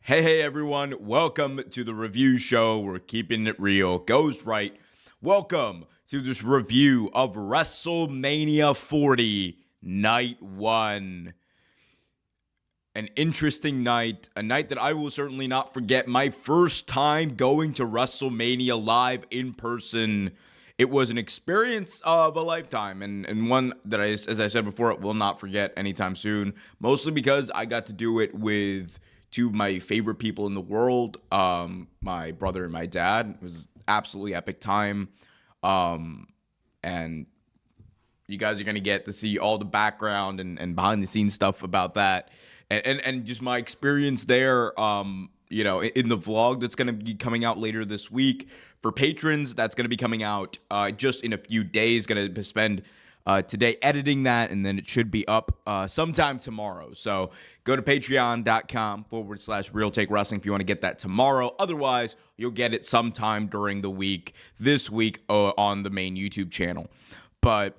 Hey everyone, welcome to the review show. We're keeping it real. Goes right. Welcome to this review of WrestleMania 40, Night 1. An interesting night, a night that I will certainly not forget. My first time going to WrestleMania live in person. It was an experience of a lifetime, and one that, as I said before, will not forget anytime soon. Mostly because I got to do it with two of my favorite people in the world, my brother and my dad. It was absolutely epic time, and you guys are going to get to see all the background and behind the scenes stuff about that, and just my experience there, in the vlog that's going to be coming out later this week. For patrons, that's going to be coming out just in a few days. Going to spend today editing that, and then it should be up sometime tomorrow. So go to patreon.com/Real Take Wrestling if you want to get that tomorrow. Otherwise, you'll get it sometime during the week, this week on the main YouTube channel. But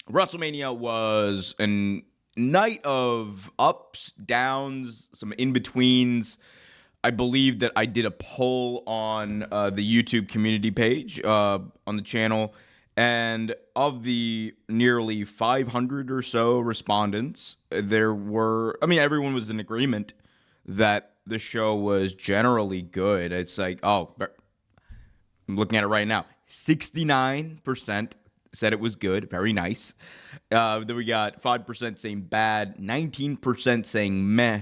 WrestleMania was a night of ups, downs, some in-betweens. I believe that I did a poll on the YouTube community page on the channel. And of the nearly 500 or so respondents, everyone was in agreement that the show was generally good. It's like, I'm looking at it right now. 69% said it was good. Very nice. Then we got 5% saying bad, 19% saying meh,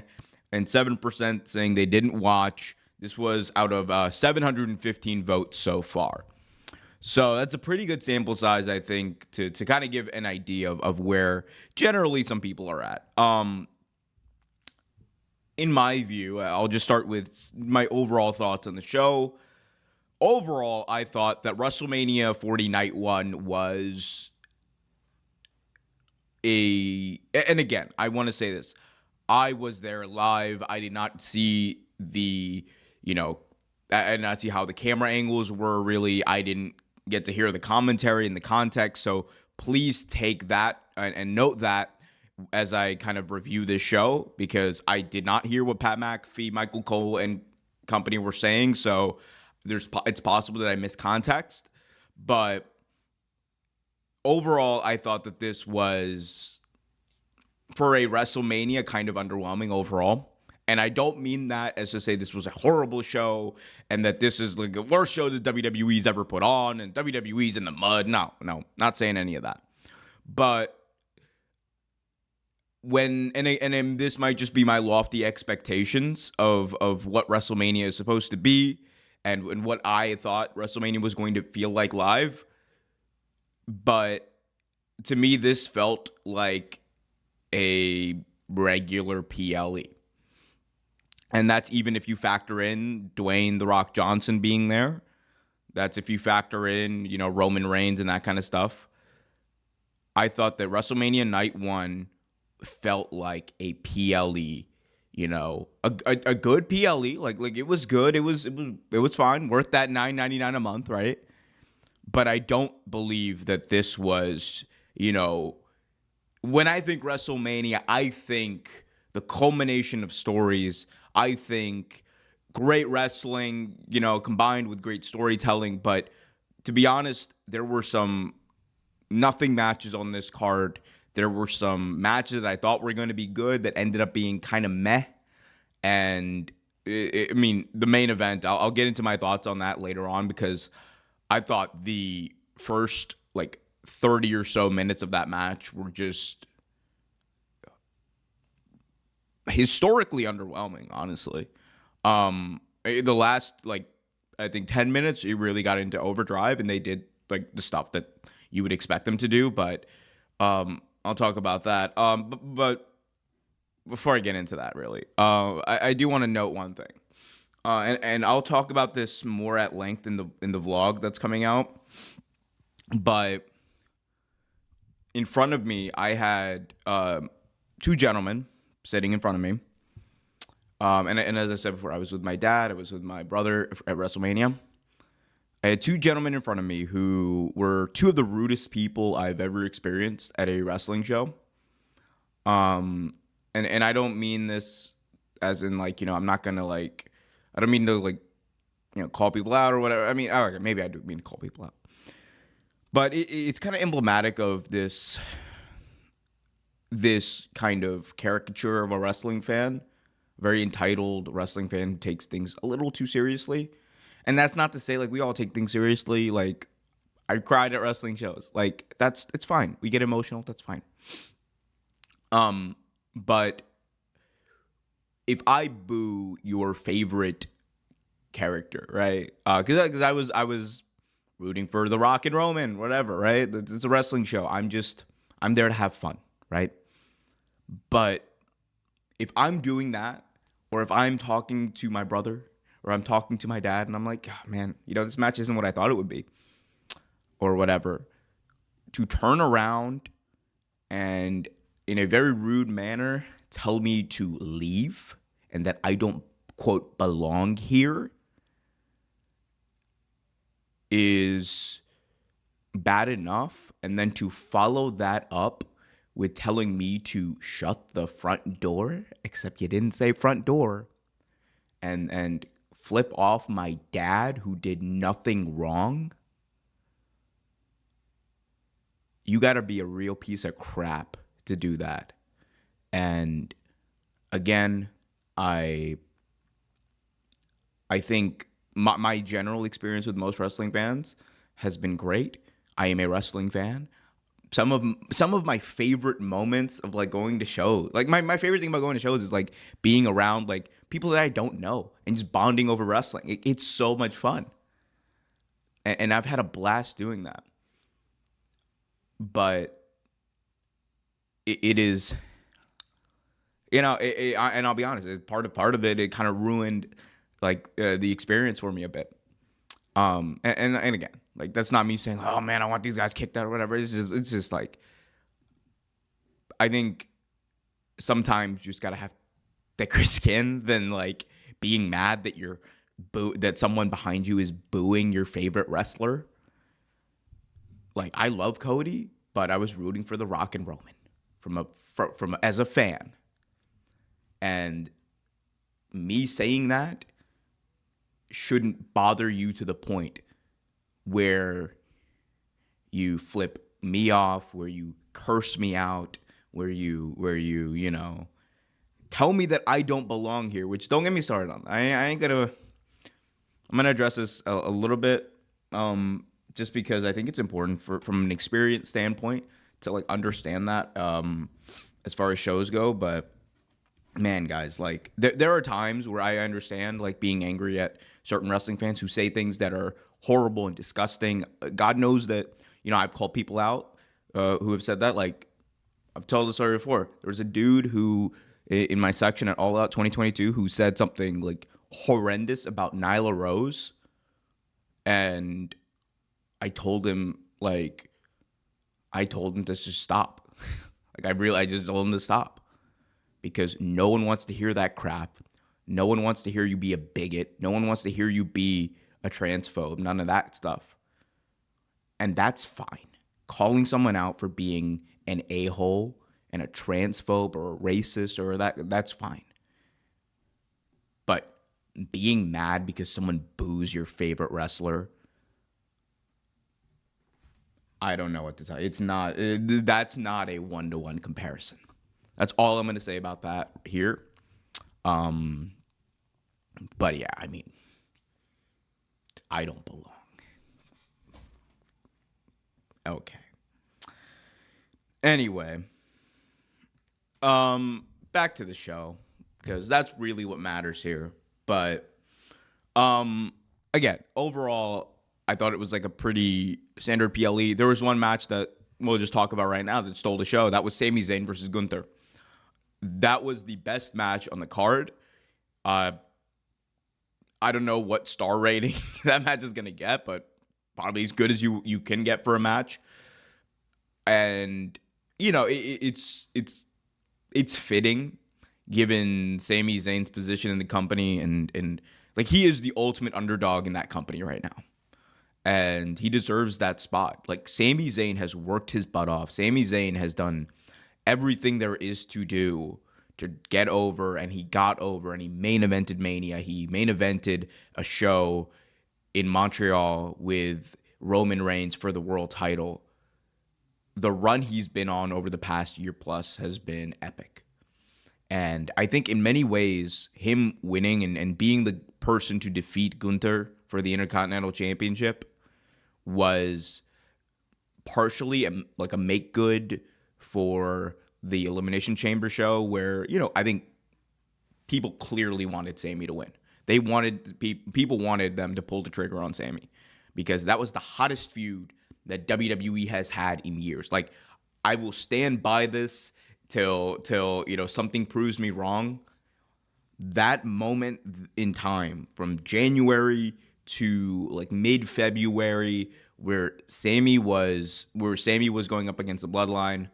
and 7% saying they didn't watch. This was out of 715 votes so far. So that's a pretty good sample size, I think, to kind of give an idea of where generally some people are at. In my view, I'll just start with my overall thoughts on the show. Overall, I thought that WrestleMania 40 Night 1 was and again, I want to say this. I was there live. I did not see I did not see how the camera angles were really. I didn't get to hear the commentary and the context. So please take that and note that as I kind of review this show, because I did not hear what Pat McAfee, Michael Cole, and company were saying. So it's possible that I missed context. But overall, I thought that this was, for a WrestleMania, kind of underwhelming overall. And I don't mean that as to say this was a horrible show and that this is like the worst show that WWE's ever put on and WWE's in the mud. No, not saying any of that. But and this might just be my lofty expectations of what WrestleMania is supposed to be and what I thought WrestleMania was going to feel like live. But to me, this felt like a regular PLE. And that's even if you factor in Dwayne "The Rock" Johnson being there. That's if you factor in, Roman Reigns and that kind of stuff. I thought that WrestleMania Night 1 felt like a PLE, a good PLE. Like it was good. It was fine. Worth that $9.99 a month, right? But I don't believe that this was, when I think WrestleMania, I think the culmination of stories. I think great wrestling, combined with great storytelling. But to be honest, there were some nothing matches on this card. There were some matches that I thought were going to be good that ended up being kind of meh. And the main event, I'll get into my thoughts on that later on, because I thought the first 30 or so minutes of that match were just historically underwhelming, honestly. The last, I think 10 minutes, it really got into overdrive, and they did like the stuff that you would expect them to do. But I'll talk about that. But before I get into that, really, I do want to note one thing. And I'll talk about this more at length in the vlog that's coming out. But in front of me, I had two gentlemen sitting in front of me. And as I said before, I was with my dad. I was with my brother at WrestleMania. I had two gentlemen in front of me who were two of the rudest people I've ever experienced at a wrestling show. And I don't mean this as in like, I'm not gonna like, I don't mean to like, call people out or whatever. I mean, okay, maybe I do mean to call people out. But it's kind of emblematic of this kind of caricature of a wrestling fan, very entitled wrestling fan who takes things a little too seriously. And that's not to say like we all take things seriously. Like I cried at wrestling shows. Like it's fine. We get emotional. That's fine. But if I boo your favorite character, right? Because I was rooting for The Rock and Roman, whatever, right? It's a wrestling show. I'm there to have fun, right? But if I'm doing that, or if I'm talking to my brother, or I'm talking to my dad, and I'm like, oh, man, this match isn't what I thought it would be, or whatever, to turn around and in a very rude manner tell me to leave and that I don't, quote, belong here is bad enough. And then to follow that up with telling me to shut the front door, except you didn't say front door, and flip off my dad who did nothing wrong, you got to be a real piece of crap to do that. And again, I think my general experience with most wrestling fans has been great. I am a wrestling fan. Some of my favorite moments of like going to shows, like my favorite thing about going to shows is like being around like people that I don't know and just bonding over wrestling. It's so much fun. And I've had a blast doing that. But it is, and I'll be honest, part of it, it kind of ruined like the experience for me a bit. And again, like that's not me saying, oh man, I want these guys kicked out or whatever. It's just like, I think sometimes you just gotta have thicker skin than like being mad that that someone behind you is booing your favorite wrestler. Like I love Cody, but I was rooting for The Rock and Roman from as a fan, and me saying that shouldn't bother you to the point where you flip me off, where you curse me out, where you tell me that I don't belong here, which don't get me started on. I'm gonna address this a little bit, just because I think it's important from an experience standpoint to like understand that, as far as shows go. But man, guys, like there are times where I understand like being angry at certain wrestling fans who say things that are horrible and disgusting. God knows that, I've called people out who have said that. Like I've told the story before. There was a dude who in my section at All Out 2022 who said something like horrendous about Nyla Rose. And I told him to just stop. I just told him to stop. Because no one wants to hear that crap. No one wants to hear you be a bigot. No one wants to hear you be a transphobe. None of that stuff. And that's fine. Calling someone out for being an a-hole and a transphobe or a racist or that's fine. But being mad because someone boos your favorite wrestler, I don't know what to tell you. That's not a one-to-one comparison. That's all I'm going to say about that here. But yeah, I mean, I don't belong. Okay. Anyway, back to the show, because that's really what matters here. But again, overall, I thought it was like a pretty standard PLE. There was one match that we'll just talk about right now that stole the show. That was Sami Zayn versus Gunther. That was the best match on the card. I don't know what star rating that match is going to get, but probably as good as you can get for a match. And, you know, it's fitting given Sami Zayn's position in the company and like he is the ultimate underdog in that company right now. And he deserves that spot. Like Sami Zayn has worked his butt off. Sami Zayn has done everything there is to do to get over, and he got over, and he main evented Mania. He main evented a show in Montreal with Roman Reigns for the world title. The run he's been on over the past year plus has been epic. And I think in many ways, him winning and being the person to defeat Gunther for the Intercontinental Championship was partially like a make good for the Elimination Chamber show where, you know, I think people clearly wanted Sami to win. They wanted, people wanted them to pull the trigger on Sami because that was the hottest feud that WWE has had in years. Like, I will stand by this till you know, something proves me wrong. That moment in time from January to like mid-February where Sami was going up against the Bloodline,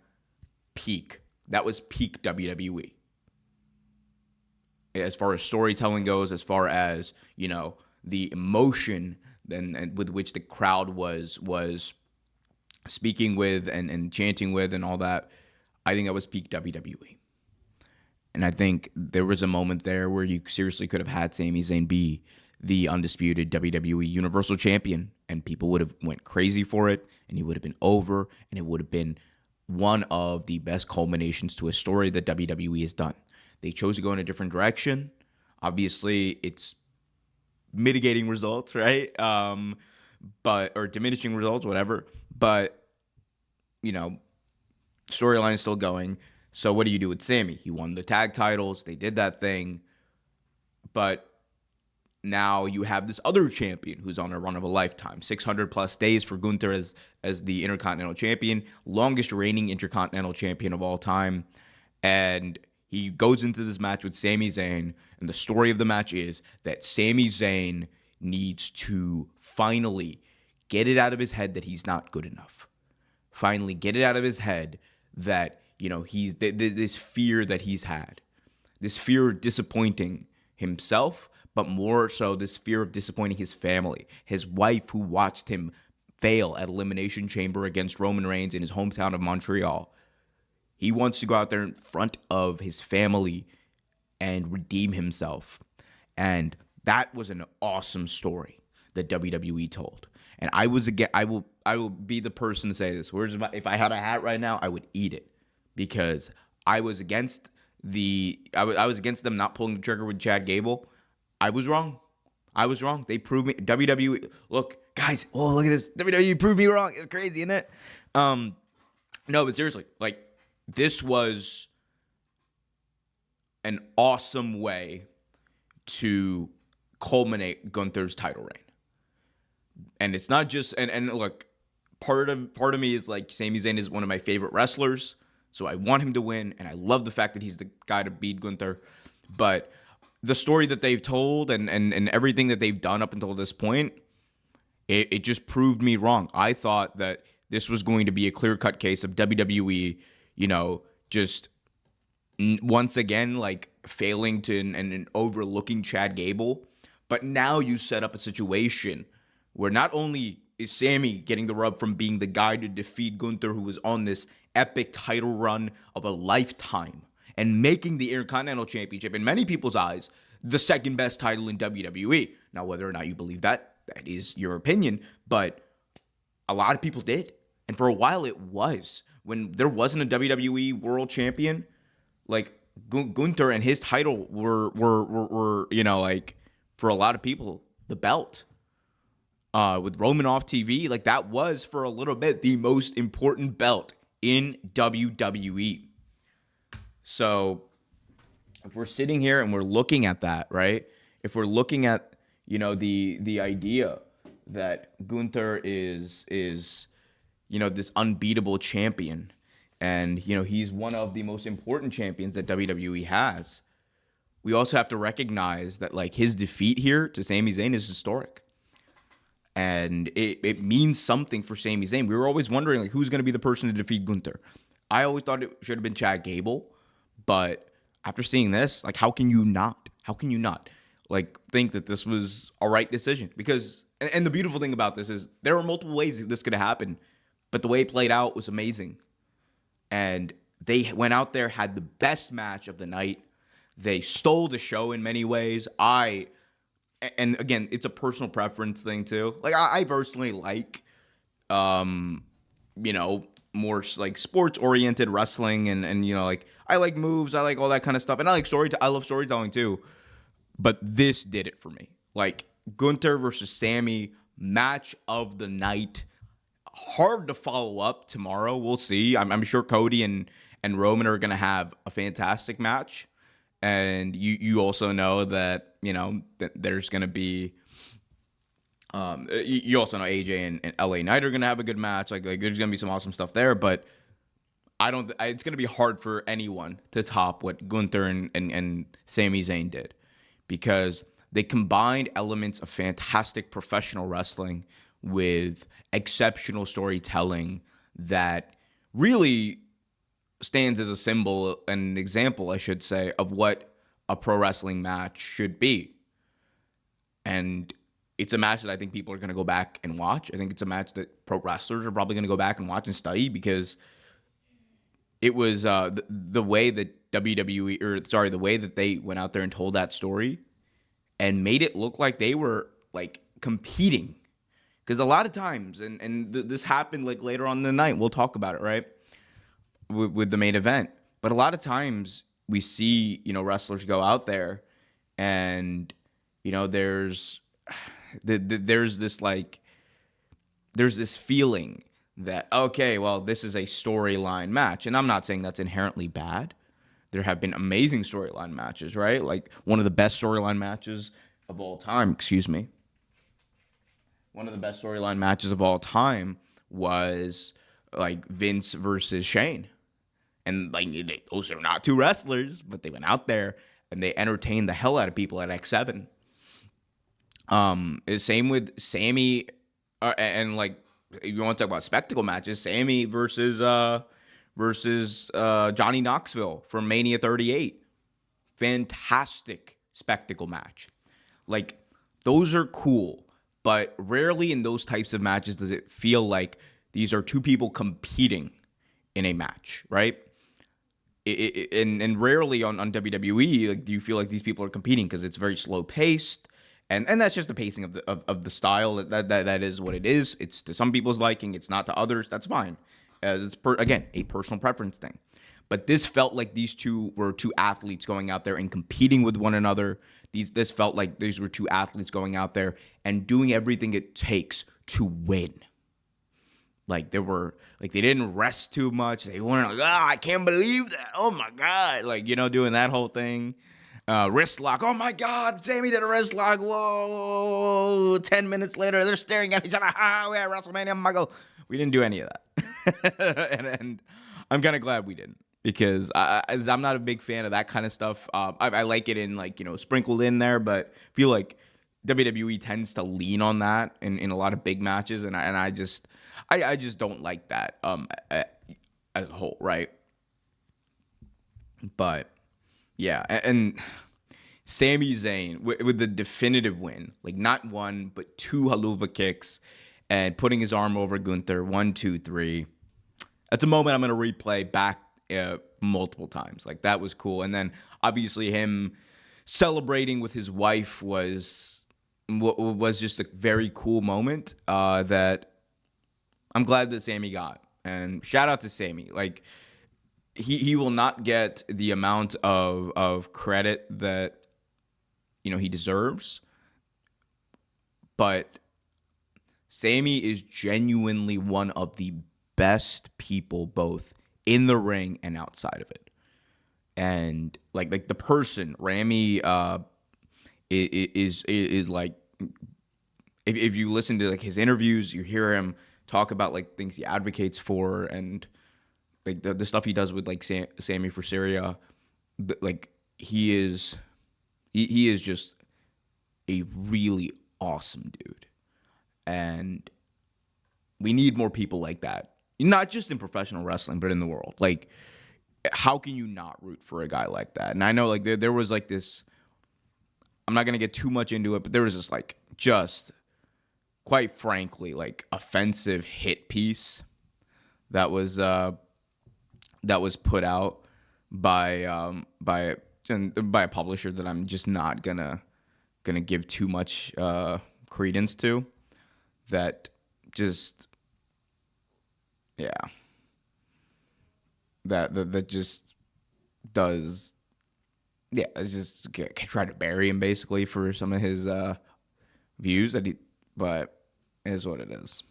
peak. That was peak WWE. As far as storytelling goes, as far as, you know, the emotion and with which the crowd was speaking with and chanting with and all that, I think that was peak WWE. And I think there was a moment there where you seriously could have had Sami Zayn be the undisputed WWE Universal Champion, and people would have went crazy for it, and he would have been over, and it would have been one of the best culminations to a story that WWE has done. They chose to go in a different direction. Obviously, it's mitigating results, right? Or diminishing results, whatever. But, you know, storyline is still going. So what do you do with Sami? He won the tag titles. They did that thing. But now you have this other champion who's on a run of a lifetime. 600 plus days for Gunther as the Intercontinental Champion, longest reigning Intercontinental Champion of all time. And he goes into this match with Sami Zayn, and the story of the match is that Sami Zayn needs to finally get it out of his head that he's not good enough. Finally get it out of his head that, you know, he's this fear that he's had, this fear of disappointing himself, but more so this fear of disappointing his family, his wife who watched him fail at Elimination Chamber against Roman Reigns in his hometown of Montreal. He wants to go out there in front of his family and redeem himself. And that was an awesome story that WWE told. And I will be the person to say this. If I had a hat right now, I would eat it, because I was against them not pulling the trigger with Chad Gable. I was wrong. They proved me. WWE, look, guys, oh, look at this. WWE proved me wrong. It's crazy, isn't it? No, but seriously, like, this was an awesome way to culminate Gunther's title reign. And it's not just, and look, part of me is like, Sami Zayn is one of my favorite wrestlers, so I want him to win, and I love the fact that he's the guy to beat Gunther. But the story that they've told and everything that they've done up until this point, it just proved me wrong. I thought that this was going to be a clear-cut case of WWE, you know, just once again, like, failing to and overlooking Chad Gable. But now you set up a situation where not only is Sami getting the rub from being the guy to defeat Gunther, who was on this epic title run of a lifetime, and making the Intercontinental Championship, in many people's eyes, the second best title in WWE. Now, whether or not you believe that is your opinion, but a lot of people did. And for a while it was. When there wasn't a WWE World Champion, like, Gunther and his title were you know, like, for a lot of people, the belt. With Roman off TV, like, that was for a little bit the most important belt in WWE. So if we're sitting here and we're looking at that, right? If we're looking at, you know, the idea that Gunther is this unbeatable champion, and he's one of the most important champions that WWE has. We also have to recognize that like his defeat here to Sami Zayn is historic. And it means something for Sami Zayn. We were always wondering like who's going to be the person to defeat Gunther. I always thought it should have been Chad Gable, but after seeing this, like how can you not? How can you not like think that this was a right decision? Because and the beautiful thing about this is there were multiple ways that this could have happened, but the way it played out was amazing. And they went out there, had the best match of the night. They stole the show in many ways. And again, it's a personal preference thing too. Like I personally like, more like sports oriented wrestling and like I like moves, I like all that kind of stuff, and I like I love storytelling too. But this did it for me. Like Gunther versus Sami, match of the night. Hard to follow up tomorrow. We'll see. I'm sure Cody and Roman are gonna have a fantastic match. And you also know that that there's gonna be you also know AJ and LA Knight are gonna have a good match. Like there's gonna be some awesome stuff there, but it's gonna be hard for anyone to top what Gunther and Sami Zayn did, because they combined elements of fantastic professional wrestling with exceptional storytelling that really stands as a symbol and an example, I should say, of what a pro wrestling match should be. And it's a match that I think people are going to go back and watch. I think it's a match that pro wrestlers are probably going to go back and watch and study, because it was the way that the way that they went out there and told that story and made it look like they were like competing. Because a lot of times, and this happened like later on in the night, we'll talk about it, right? With the main event. But a lot of times we see, wrestlers go out there and, there's this feeling that, okay, well, this is a storyline match. And I'm not saying that's inherently bad. There have been amazing storyline matches, right? Like one of the best storyline matches of all time, One of the best storyline matches of all time was like Vince versus Shane. And like those are not two wrestlers, but they went out there and they entertained the hell out of people at X7. Same with Sami, and like you want to talk about spectacle matches, Sami versus Johnny Knoxville from Mania 38. Fantastic spectacle match. Like those are cool, but rarely in those types of matches does it feel like these are two people competing in a match, right? And rarely on WWE like do you feel like these people are competing, because it's very slow paced, and that's just the pacing of the style. That is what it is. It's to some people's liking, it's not to others. That's fine. It's again a personal preference thing. But this felt like these two were two athletes going out there and competing with one another. This felt like these were two athletes going out there and doing everything it takes to win. Like they didn't rest too much. They weren't like, I can't believe that. Oh my God. Like, doing that whole thing. Wrist lock. Oh my God. Sami did a wrist lock. Whoa. 10 minutes later, they're staring at each other. We had WrestleMania. Michael. We didn't do any of that. and I'm kind of glad we didn't, because I'm not a big fan of that kind of stuff. I like it in sprinkled in there, but I feel like WWE tends to lean on that in a lot of big matches, and I just don't like that as a whole, right? But yeah, and Sami Zayn with the definitive win, like not one but two haluva kicks, and putting his arm over Gunther, 1, 2, 3. That's a moment I'm gonna replay back multiple times. Like that was cool, and then obviously him celebrating with his wife was just a very cool moment that I'm glad that Sami got. And shout out to Sami. Like he will not get the amount of credit that he deserves, but Sami is genuinely one of the best people both in the ring and outside of it. And like the person Rami is like if you listen to like his interviews, you hear him talk about like things he advocates for and like the stuff he does with like Sammy for Syria. Like he is just a really awesome dude, and we need more people like that. Not just in professional wrestling, but in the world. Like, how can you not root for a guy like that? And I know like there was like this. I'm not gonna get too much into it, but there was this like just quite frankly like offensive hit piece that was put out by a publisher that I'm just not gonna give too much credence to. That just that just does it's just try to bury him basically for some of his views but it is what it is.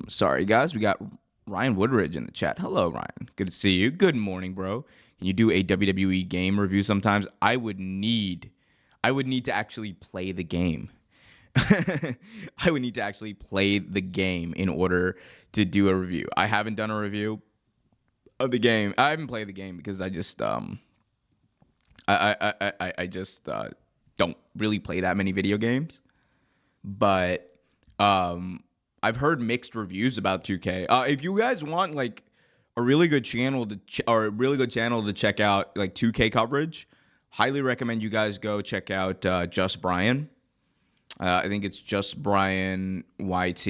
Sorry guys, we got Ryan Woodridge in the chat. Hello Ryan, good to see you. Good morning, bro. Can you do a WWE game review sometimes? I would need to actually play the game. I would need to actually play the game in order to do a review. I haven't done a review of the game. I haven't played the game because I just I just don't really play that many video games. But I've heard mixed reviews about 2K. If you guys want like a really good channel to check out like 2K coverage, highly recommend you guys go check out Just Brian. I think it's Just Brian YT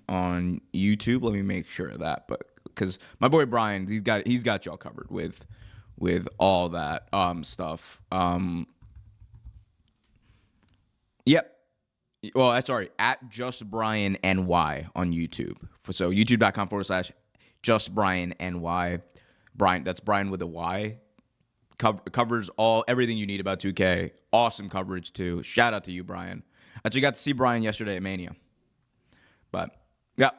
on YouTube. Let me make sure of that, but because my boy Brian, he's got y'all covered with all that stuff. Yep. Well, sorry, at Just Brian NY on YouTube. So youtube.com/Just Brian NY. Brian, that's Brian with a Y. Covers everything you need about 2K. Awesome coverage too. Shout out to you, Brian. Actually got to see Brian yesterday at Mania. But yeah,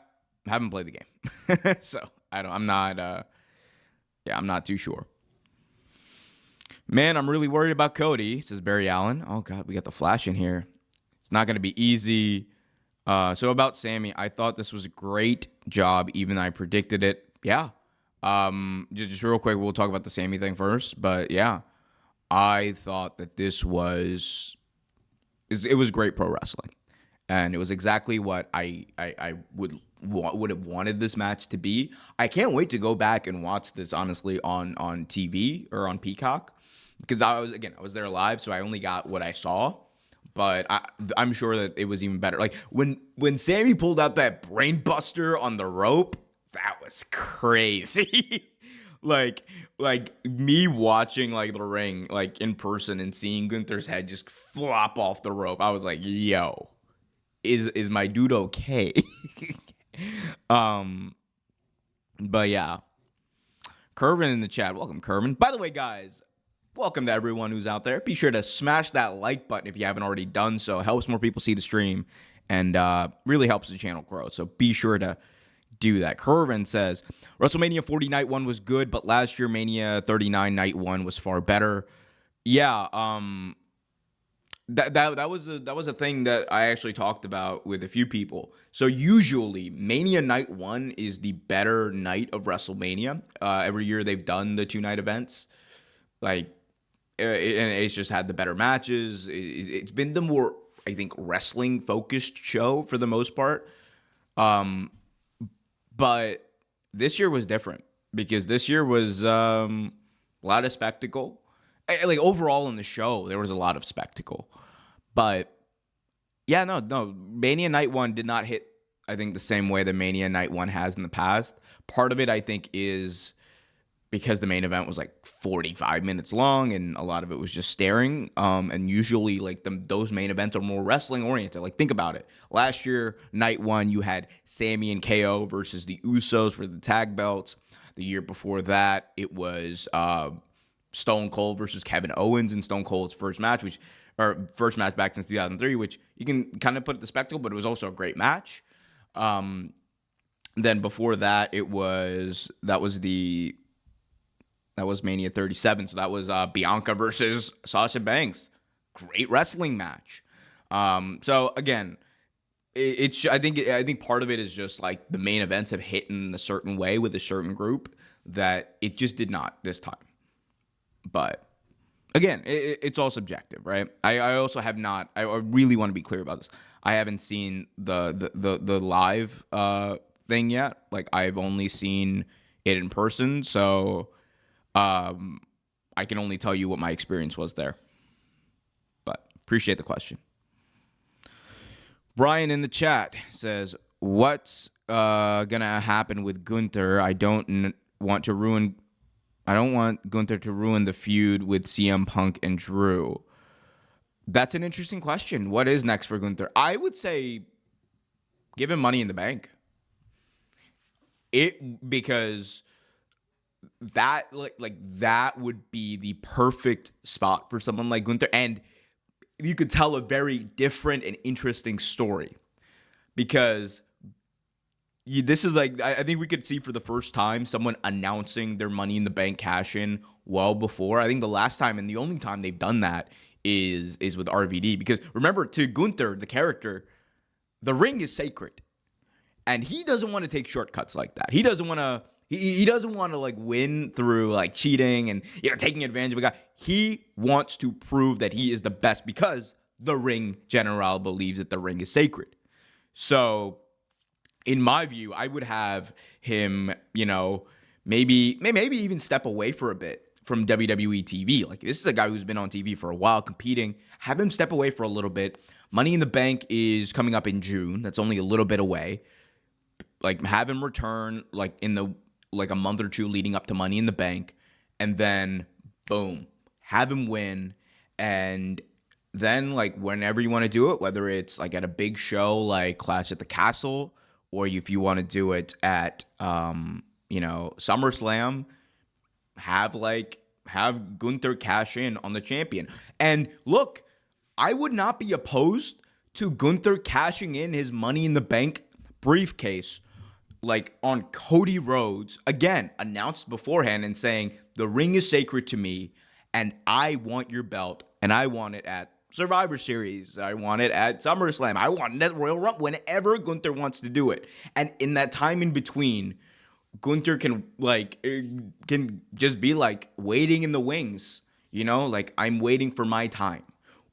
haven't played the game. So I'm not too sure. Man, I'm really worried about Cody, says Barry Allen. Oh god, we got the Flash in here. It's not gonna be easy. So about Sami, I thought this was a great job, even though I predicted it. Yeah. Just real quick, we'll talk about the Sami thing first. But yeah, I thought that this was great pro wrestling, and it was exactly what I would have wanted this match to be. I can't wait to go back and watch this honestly on TV or on Peacock, because I was there live, so I only got what I saw. But I'm sure that it was even better. Like when Sami pulled out that brain buster on the rope, that was crazy. like me watching like the ring like in person and seeing Gunther's head just flop off the rope, I was like, yo, is my dude okay? But yeah. Kervin in the chat. Welcome, Kervin. By the way, guys, welcome to everyone who's out there. Be sure to smash that like button if you haven't already done so. It helps more people see the stream and really helps the channel grow. So be sure to do that. Kervin says, WrestleMania 40 Night 1 was good, but last year Mania 39 Night 1 was far better. Yeah, that was a thing that I actually talked about with a few people. So usually Mania Night 1 is the better night of WrestleMania. Every year they've done the 2-night events. Like, and it's just had the better matches. It's been the more, I think, wrestling focused show for the most part. But this year was different because this year was a lot of spectacle. Like overall in the show, there was a lot of spectacle. But yeah, no, Mania Night 1 did not hit, I think, the same way that Mania Night 1 has in the past. Part of it, I think, is because the main event was like 45 minutes long and a lot of it was just staring. And usually like those main events are more wrestling oriented. Like think about it. Last year, Night 1, you had Sami and KO versus the Usos for the tag belts. The year before that, it was Stone Cold versus Kevin Owens in Stone Cold's first match first match back since 2003, which you can kind of put at the spectacle, but it was also a great match. Then before that, that was Mania 37. So that was Bianca versus Sasha Banks. great wrestling match. So again, I think part of it is just like the main events have hit in a certain way with a certain group that it just did not this time. But again, it's all subjective, right? I also have not. I really want to be clear about this. I haven't seen the live thing yet. Like, I've only seen it in person, so I can only tell you what my experience was there. But appreciate the question. Brian in the chat says, "What's gonna happen with Gunther? I don't want Gunther to ruin the feud with CM Punk and Drew." That's an interesting question. What is next for Gunther? I would say give him Money in the Bank. Because that that would be the perfect spot for someone like Gunther, and you could tell a very different and interesting story because this is like, I think we could see for the first time someone announcing their Money in the Bank cash in well before. I think the last time and the only time they've done that is with RVD, because remember, to Gunther, the character, the ring is sacred, and he doesn't want to take shortcuts like that. He doesn't want to. He doesn't want to like win through like cheating and taking advantage of a guy. He wants to prove that he is the best because the ring general believes that the ring is sacred. So, in my view, I would have him, maybe even step away for a bit from WWE TV. Like, this is a guy who's been on TV for a while competing. Have him step away for a little bit. Money in the Bank is coming up in June. That's only a little bit away. Like, have him return like in a month or two leading up to Money in the Bank, and then boom, have him win. And then, like, whenever you want to do it, whether it's like at a big show like Clash at the Castle, or if you want to do it at SummerSlam, have Gunther cash in on the champion. And look, I would not be opposed to Gunther cashing in his Money in the Bank briefcase like on Cody Rhodes, again, announced beforehand and saying, the ring is sacred to me, and I want your belt, and I want it at Survivor Series. I want it at SummerSlam. I want it at Royal Rumble, whenever Gunther wants to do it. And in that time in between, Gunther can just be like waiting in the wings, like, I'm waiting for my time.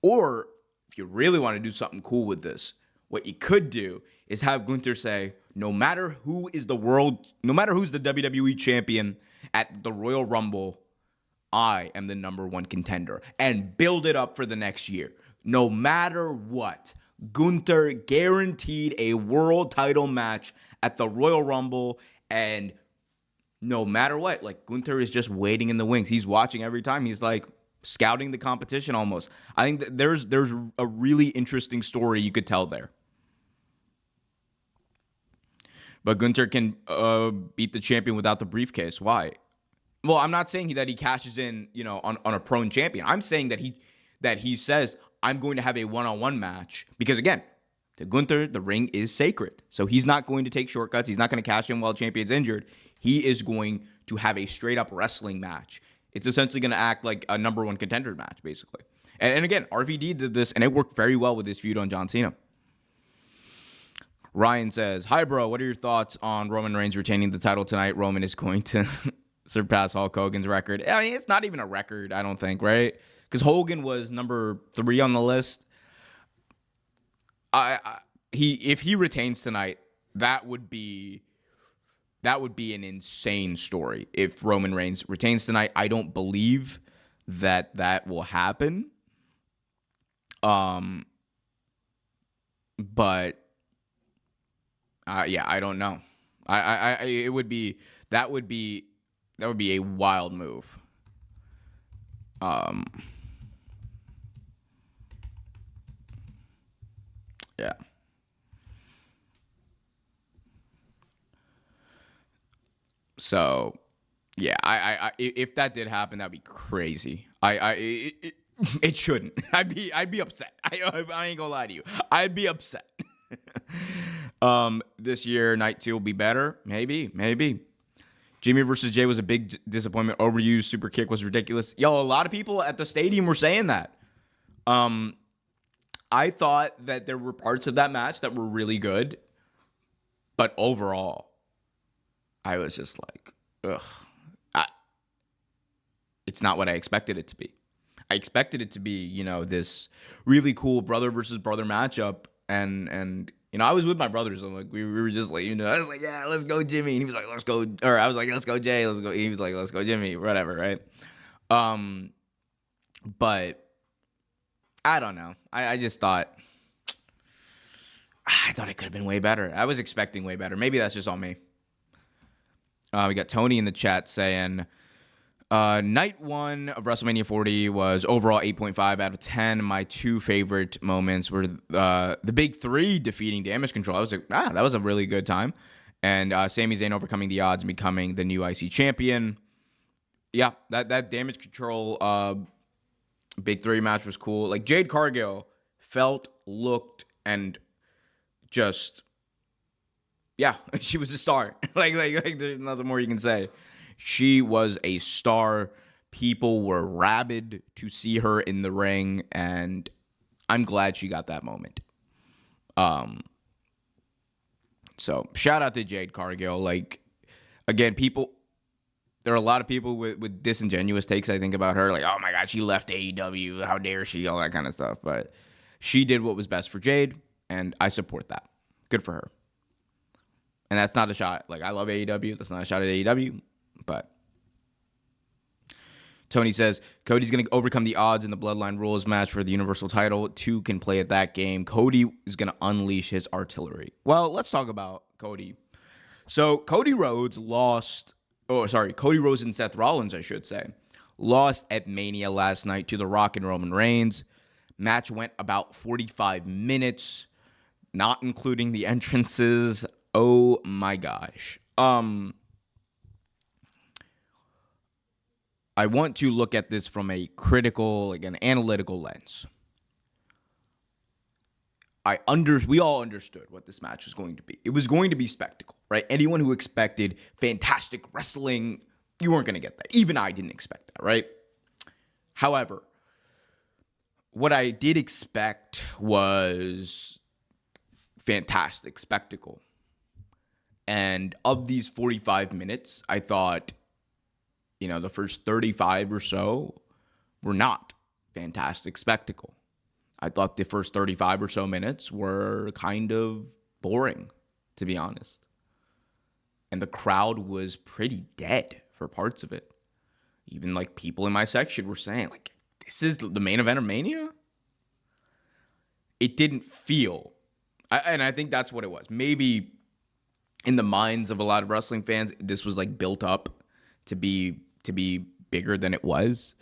Or if you really want to do something cool with this, what you could do is have Gunther say, no matter who's the WWE champion at the Royal Rumble, I am the number one contender, and build it up for the next year. No matter what, Gunther guaranteed a world title match at the Royal Rumble, and no matter what, like, Gunther is just waiting in the wings. He's watching every time. He's like scouting the competition almost. I think that there's a really interesting story you could tell there. But Gunther can beat the champion without the briefcase. Why? Well, I'm not saying that he cashes in, on a prone champion. I'm saying that he says, I'm going to have a one-on-one match. Because again, to Gunther, the ring is sacred. So he's not going to take shortcuts. He's not going to cash in while the champion's injured. He is going to have a straight-up wrestling match. It's essentially going to act like a number one contender match, basically. And again, RVD did this, and it worked very well with his feud on John Cena. Ryan says, hi, bro. What are your thoughts on Roman Reigns retaining the title tonight? Roman is going to surpass Hulk Hogan's record. I mean, it's not even a record, I don't think, right? Because Hogan was number 3 on the list. If he retains tonight, that would be an insane story. If Roman Reigns retains tonight, I don't believe that will happen. But yeah, I don't know. That would be a wild move. Yeah. So, yeah, I if that did happen, that'd be crazy. It shouldn't. I'd be upset. I ain't gonna lie to you. I'd be upset. This year, night 2 will be better. Maybe. Jimmy versus Jay was a big disappointment. Overused super kick was ridiculous. Yo, a lot of people at the stadium were saying that. Um, I thought that there were parts of that match that were really good, but overall, I was just like, ugh. It's not what I expected it to be. I expected it to be, this really cool brother versus brother matchup, and I was with my brothers. I'm like, we were just like, I was like, yeah, let's go Jimmy, and he was like, let's go, or I was like, let's go Jay, let's go. He was like, let's go Jimmy, whatever, right? But I don't know. I just thought. I thought it could have been way better. I was expecting way better. Maybe that's just on me. We got Tony in the chat saying, night one of WrestleMania 40 was overall 8.5 out of 10. My two favorite moments were the big three defeating Damage Control. I was like, that was a really good time. And Sami Zayn overcoming the odds and becoming the new IC champion. Yeah, that Damage Control big three match was cool. Like, Jade Cargill felt, looked, and just, yeah, she was a star. like there's nothing more you can say. She was a star. People were rabid to see her in the ring, and I'm glad she got that moment. So shout out to Jade Cargill. Like, again, there are a lot of people with disingenuous takes, I think, about her. Like, oh my God, she left AEW. How dare she? All that kind of stuff. But she did what was best for Jade, and I support that. Good for her. And that's not a shot. Like, I love AEW. That's not a shot at AEW. But Tony says, Cody's going to overcome the odds in the Bloodline Rules match for the Universal title. 2 can play at that game. Cody is going to unleash his artillery. Well, let's talk about Cody. So Cody Rhodes and Seth Rollins, I should say, lost at Mania last night to The Rock and Roman Reigns. Match went about 45 minutes, not including the entrances. Oh my gosh. I want to look at this from a critical, an analytical lens. We all understood what this match was going to be. It was going to be spectacle, right? Anyone who expected fantastic wrestling, you weren't going to get that. Even I didn't expect that, right? However, what I did expect was fantastic spectacle. And of these 45 minutes, I thought, the first 35 or so were not fantastic spectacle. I thought the first 35 or so minutes were kind of boring, to be honest. And the crowd was pretty dead for parts of it. Even people in my section were saying, this is the main event of Mania? It didn't feel, and I think that's what it was. Maybe in the minds of a lot of wrestling fans, this was built up to be bigger than it was.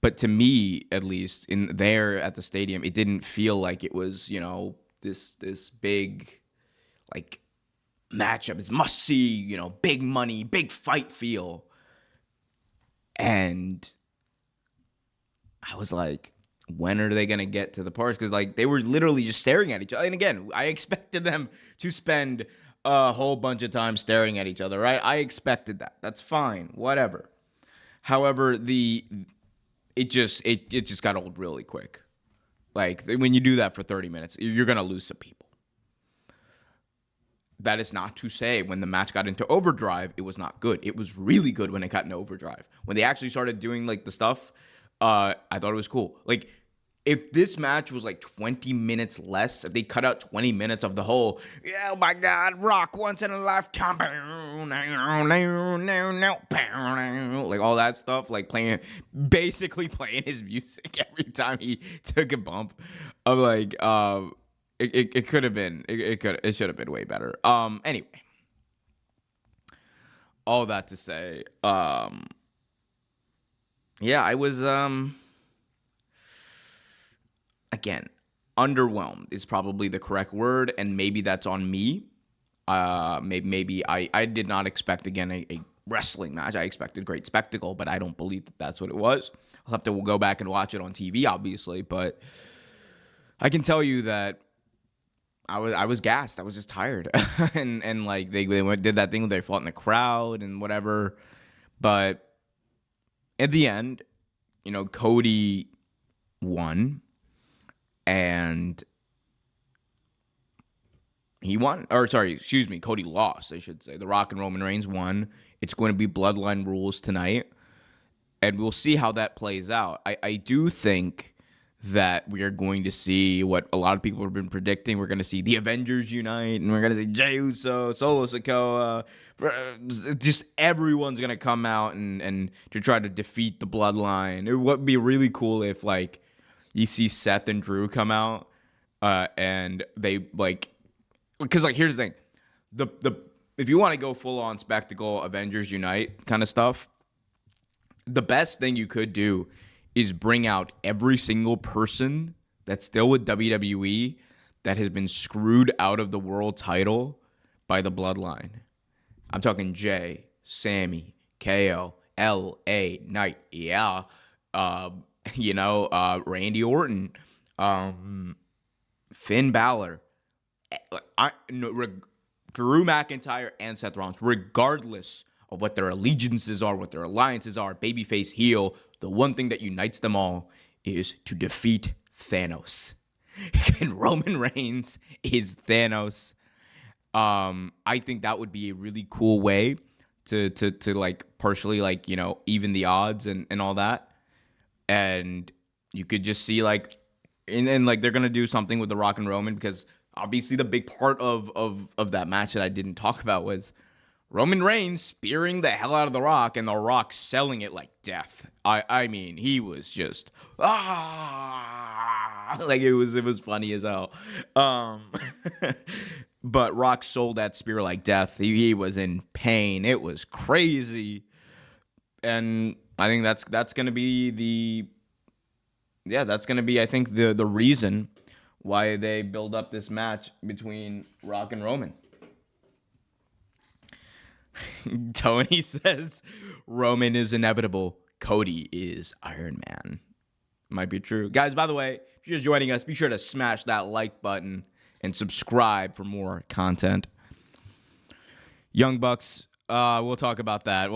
But to me, at least, in there at the stadium, it didn't feel like it was, this big, matchup. It's must see, big money, big fight feel. And I was like, when are they going to get to the parts? Because, they were literally just staring at each other. And again, I expected them to spend a whole bunch of time staring at each other, right? I expected that. That's fine. Whatever. However, it just got old really quick. When you do that for 30 minutes, you're going to lose some people. That is not to say when the match got into overdrive, it was not good. It was really good when it got into overdrive. When they actually started doing the stuff, I thought it was cool. If this match was 20 minutes less, if they cut out 20 minutes of the whole, oh my God, Rock once in a lifetime, all that stuff, basically playing his music every time he took a bump. I'm it could have been, it should have been way better. Anyway, all that to say, yeah, I was, again, underwhelmed is probably the correct word, and maybe that's on me. Maybe I did not expect, again, a wrestling match. I expected great spectacle, but I don't believe that that's what it was. I'll have to go back and watch it on TV, obviously, but I can tell you that I was gassed. I was just tired, and they did that thing where they fought in the crowd and whatever. But at the end, Cody won. and he won. Or sorry, excuse me, Cody lost, I should say. The Rock and Roman Reigns won. It's going to be Bloodline rules tonight, and we'll see how that plays out. I do think that we are going to see what a lot of people have been predicting. We're going to see the Avengers unite, and we're going to see Jey Uso, Solo Sikoa. Just everyone's going to come out and to try to defeat the Bloodline. It would be really cool if, like, you see Seth and Drew come out, and they, like, because, like, here's the thing. The if you want to go full-on spectacle, Avengers unite kind of stuff, the best thing you could do is bring out every single person that's still with WWE that has been screwed out of the world title by the Bloodline. I'm talking Jay, Sammy, KO, LA Knight, Randy Orton, Finn Balor, Drew McIntyre, and Seth Rollins, regardless of what their allegiances are, what their alliances are, babyface, heel, the one thing that unites them all is to defeat Thanos. And Roman Reigns is Thanos. I think that would be a really cool way to like partially, like, you know, even the odds and all that. And you could just see, like, and like they're gonna do something with the Rock and Roman, because obviously the big part of that match that I didn't talk about was Roman Reigns spearing the hell out of The Rock, and The Rock selling it like death. I mean, he was just like it was funny as hell. But Rock sold that spear like death. He was in pain. It was crazy, and I think that's gonna be I think the reason why they build up this match between Rock and Roman. Tony says Roman is inevitable. Cody is Iron Man. Might be true. Guys, by the way, if you're just joining us, be sure to smash that like button and subscribe for more content. Young Bucks, we'll talk about that.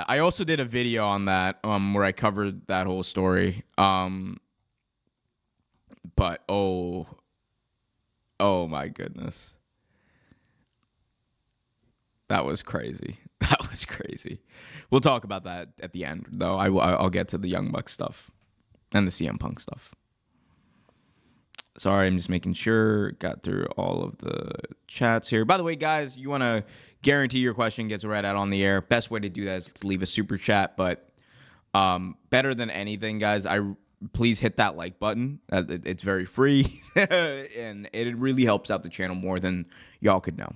I also did a video on that where I covered that whole story. But oh my goodness. That was crazy. We'll talk about that at the end, though. I'll get to the Young Bucks stuff and the CM Punk stuff. Sorry, I'm just making sure. Got through all of the chats here. By the way, guys, you want to guarantee your question gets read out on the air. Best way to do that is to leave a super chat. But better than anything, guys, please hit that like button. It's very free, and it really helps out the channel more than y'all could know.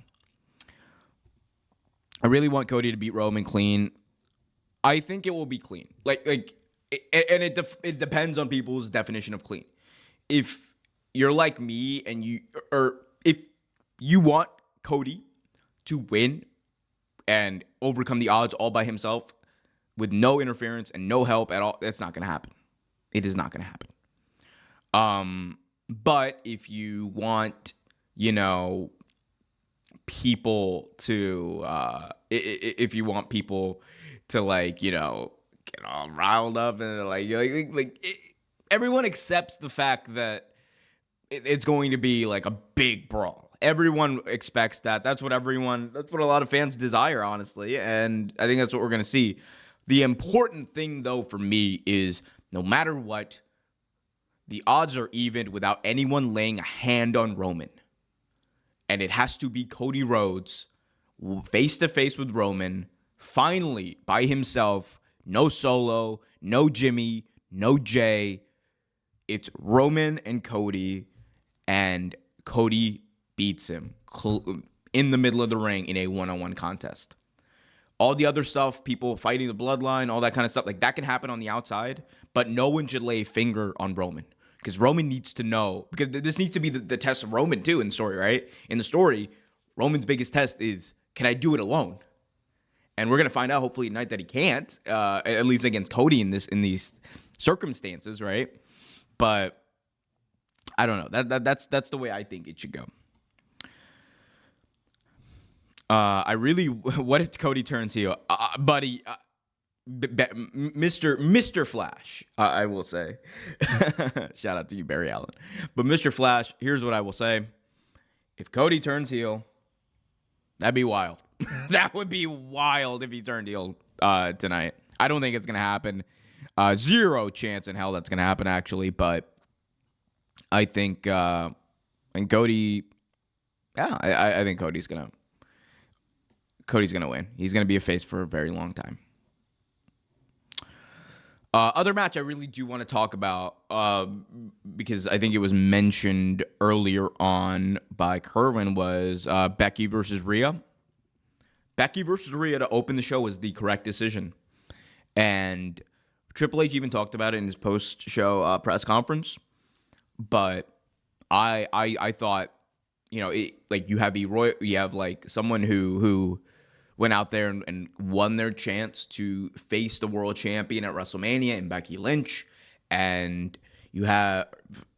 I really want Cody to beat Roman clean. I think it will be clean. It depends on people's definition of clean. If you're like me and if you want Cody to win and overcome the odds all by himself with no interference and no help at all, that's not going to happen. It is not going to happen. But if you want, people to if you want people to get all riled up and everyone accepts the fact that it's going to be like a big brawl. Everyone expects that. That's what a lot of fans desire, honestly, and I think that's what we're going to see. The important thing, though, for me is no matter what, the odds are even without anyone laying a hand on Roman. And it has to be Cody Rhodes face-to-face with Roman, finally, by himself, no Solo, no Jimmy, no Jay. It's Roman and Cody, and Cody beats him in the middle of the ring in a one-on-one contest. All the other stuff, people fighting the bloodline, all that kind of stuff, that can happen on the outside, but no one should lay a finger on Roman. Because Roman needs to know, because this needs to be the test of Roman too in the story, right? In the story, Roman's biggest test is, can I do it alone? And we're going to find out hopefully tonight that he can't, at least against Cody in these circumstances, right? But I don't know. That's the way I think it should go. What if Cody turns heel? Buddy, Mr. Flash, I will say. Shout out to you, Barry Allen. But Mr. Flash, here's what I will say. If Cody turns heel, that'd be wild. That would be wild if he turned heel tonight. I don't think it's going to happen. Zero chance in hell that's going to happen, actually. But I think Cody, yeah, I think Cody's going to win. He's going to be a face for a very long time. Other match I really do want to talk about because I think it was mentioned earlier on by Kerwin was Becky versus Rhea. Becky versus Rhea to open the show was the correct decision. And Triple H even talked about it in his post-show press conference. But I thought, you know, like you have like someone who went out there and won their chance to face the world champion at WrestleMania in Becky Lynch. And you have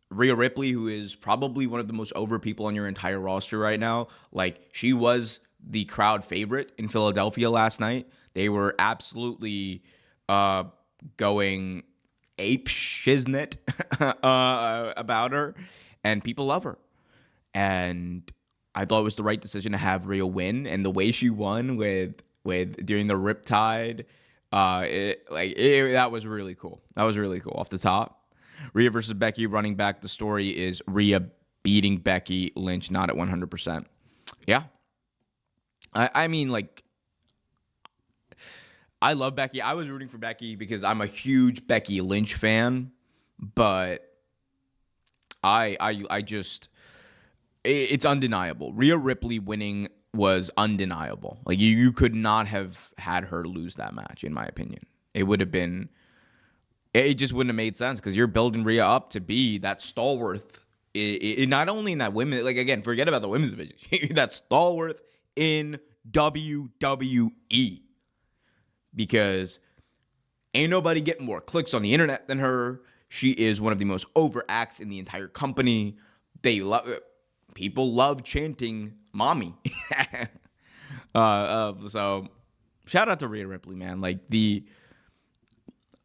Rhea Ripley, who is probably one of the most over people on your entire roster right now. Like, she was the crowd favorite in Philadelphia last night. They were absolutely going ape shiznit about her. And people love her. And I thought it was the right decision to have Rhea win, and the way she won with during the Riptide, that was really cool. That was really cool off the top. Rhea versus Becky, running back. The story is Rhea beating Becky Lynch, not at 100%. Yeah, I mean, like, I love Becky. I was rooting for Becky because I'm a huge Becky Lynch fan, but I just. It's undeniable. Rhea Ripley winning was undeniable. Like, you could not have had her lose that match, in my opinion. It would have been... It just wouldn't have made sense because you're building Rhea up to be that stalwart. Not only in that women... Like, again, forget about the women's division. That stalwart in WWE. Because ain't nobody getting more clicks on the internet than her. She is one of the most over acts in the entire company. They love... People love chanting "mommy." So shout out to Rhea Ripley, man. Like,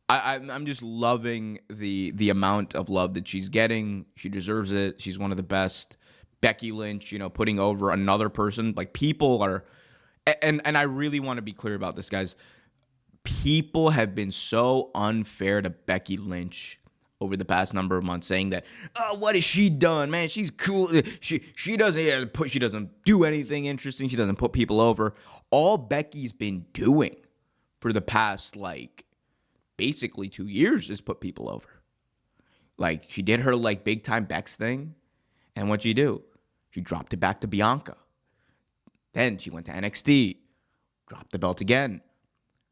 I'm just loving the amount of love that she's getting. She deserves it. She's one of the best. Becky Lynch, you know, putting over another person. Like, people are, and I really want to be clear about this, guys. People have been so unfair to Becky Lynch over the past number of months, saying that, oh, what has she done, man? She's cool. She doesn't do anything interesting. She doesn't put people over. All Becky's been doing for the past, like, basically 2 years is put people over. Like, she did her, like, big time Bex thing, and what'd she do? She dropped it back to Bianca. Then she went to NXT, dropped the belt again.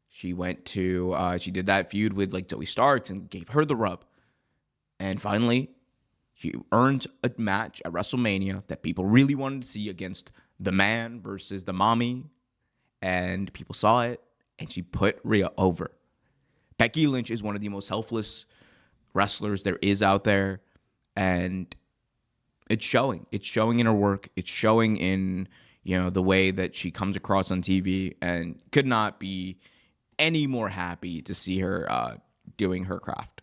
She went to she did that feud with, like, Zoe Starks and gave her the rub. And finally, she earned a match at WrestleMania that people really wanted to see against the man versus the mommy. And people saw it, and she put Rhea over. Becky Lynch is one of the most selfless wrestlers there is out there. And it's showing. It's showing in her work. It's showing in, you know, the way that she comes across on TV. And could not be any more happy to see her doing her craft.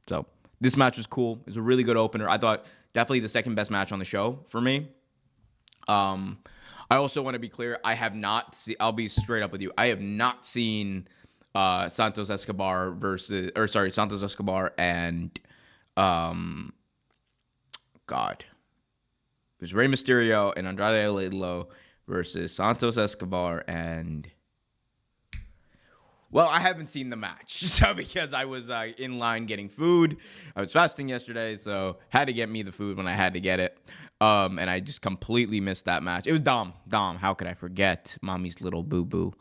So this match was cool. It was a really good opener. I thought definitely the second best match on the show for me. I also want to be clear. I have not seen, I'll be straight up with you. I have not seen Santos Escobar and God. It was Rey Mysterio and Andrade El Idolo versus Santos Escobar and... Well, I haven't seen the match, so because I was in line getting food. I was fasting yesterday, so had to get me the food when I had to get it. And I just completely missed that match. It was Dom. How could I forget? Mommy's little boo-boo.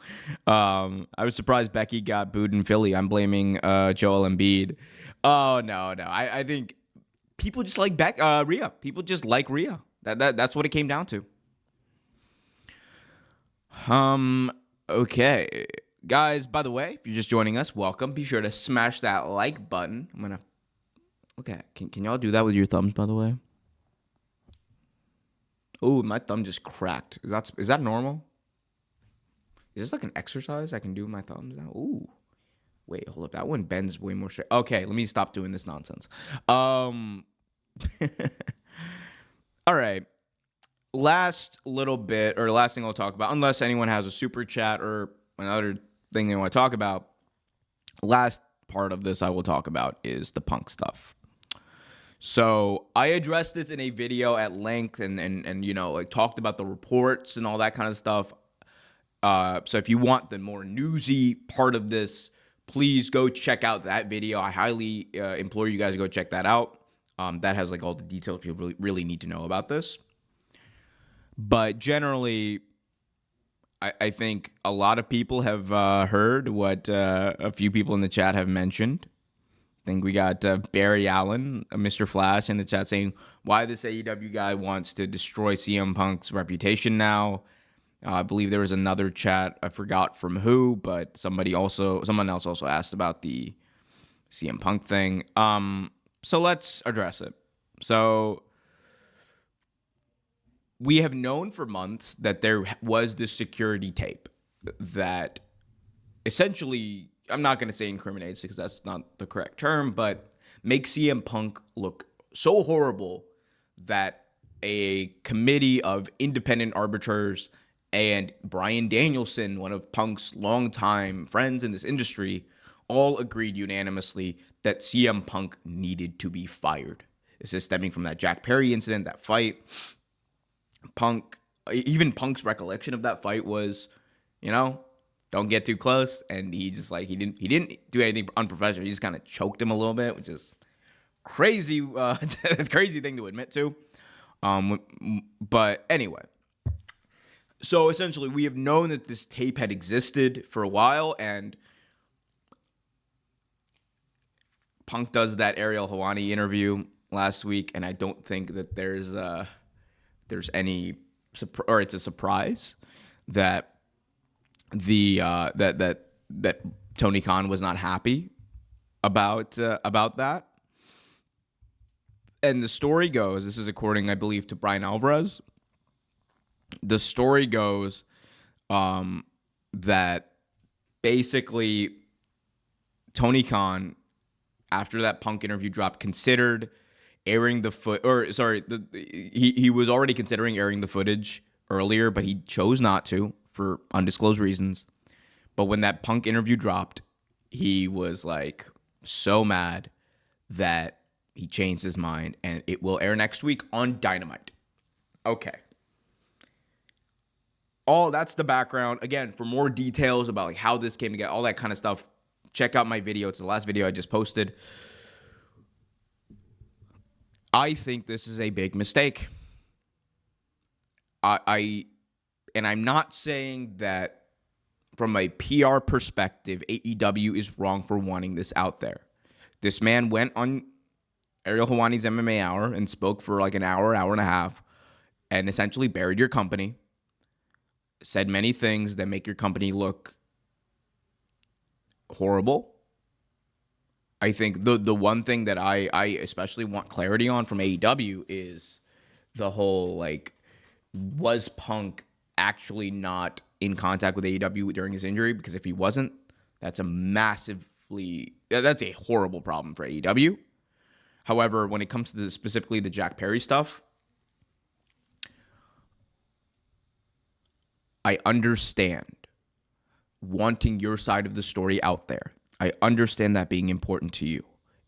I was surprised Becky got booed in Philly. I'm blaming Joel Embiid. Oh, no. I think people just like Rhea. People just like Rhea. That's what it came down to. Okay. Guys, by the way, if you're just joining us, welcome. Be sure to smash that like button. I'm gonna look at. Can y'all do that with your thumbs, by the way? Oh, my thumb just cracked. Is that normal? Is this like an exercise I can do with my thumbs now? Ooh, Wait, hold up. That one bends way more straight. Okay, let me stop doing this nonsense. All right. Last little bit, or last thing I'll talk about, unless anyone has a super chat or another thing they want to talk about. Last part of this I will talk about is the Punk stuff. So I addressed this in a video at length and you know, like talked about the reports and all that kind of stuff. So if you want the more newsy part of this, please go check out that video. I highly implore you guys to go check that out. That has like all the details you really need to know about this. But generally, I think a lot of people have heard what a few people in the chat have mentioned. I think we got Barry Allen, Mr. Flash, in the chat saying why this AEW guy wants to destroy CM Punk's reputation now. I believe there was another chat, I forgot from who, but someone else also asked about the CM Punk thing. So let's address it. So we have known for months that there was this security tape that essentially, I'm not going to say incriminates because that's not the correct term, but makes CM Punk look so horrible that a committee of independent arbiters and Bryan Danielson, one of Punk's longtime friends in this industry, all agreed unanimously that CM Punk needed to be fired. This is stemming from that Jack Perry incident, that fight. Punk's recollection of that fight was, you know, don't get too close, and he just like he didn't do anything unprofessional. He just kind of choked him a little bit, which is crazy. It's a crazy thing to admit to. But anyway, so essentially, we have known that this tape had existed for a while, and Punk does that Ariel Helwani interview last week, and I don't think that there's any or it's a surprise that that Tony Khan was not happy about that. And the story goes, this is according, I believe, to Brian Alvarez. The story goes that basically Tony Khan, after that Punk interview dropped, considered airing the he was already considering airing the footage earlier, but he chose not to for undisclosed reasons. But when that Punk interview dropped, he was like so mad that he changed his mind, and it will air next week on Dynamite. Okay. All that's the background. Again, for more details about like how this came together, all that kind of stuff, check out my video. It's the last video I just posted. I think this is a big mistake. And I'm not saying that from a PR perspective, AEW is wrong for wanting this out there. This man went on Ariel Helwani's MMA Hour and spoke for like an hour and a half, and essentially buried your company, said many things that make your company look horrible. I think the one thing that I especially want clarity on from AEW is the whole, like, was Punk actually not in contact with AEW during his injury? Because if he wasn't, that's a horrible problem for AEW. However, when it comes to specifically the Jack Perry stuff, I understand wanting your side of the story out there. I understand that being important to you.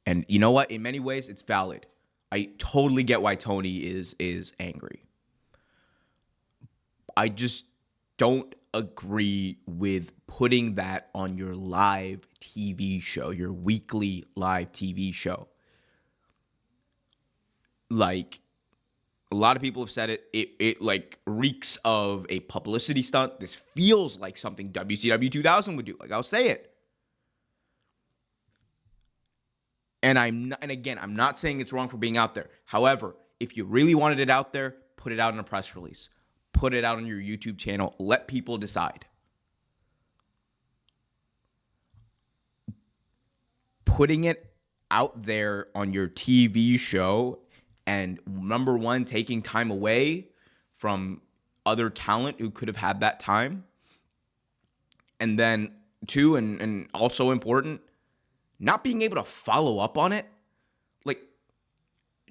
And you know what? In many ways, it's valid. I totally get why Tony is angry. I just don't agree with putting that on your live TV show, your weekly live TV show. Like, a lot of people have said it like reeks of a publicity stunt. This feels like something WCW 2000 would do. Like, I'll say it. And again, I'm not saying it's wrong for being out there. However, if you really wanted it out there, put it out in a press release. Put it out on your YouTube channel. Let people decide. Putting it out there on your TV show, and number one, taking time away from other talent who could have had that time. And then two, and also important, not being able to follow up on it, like,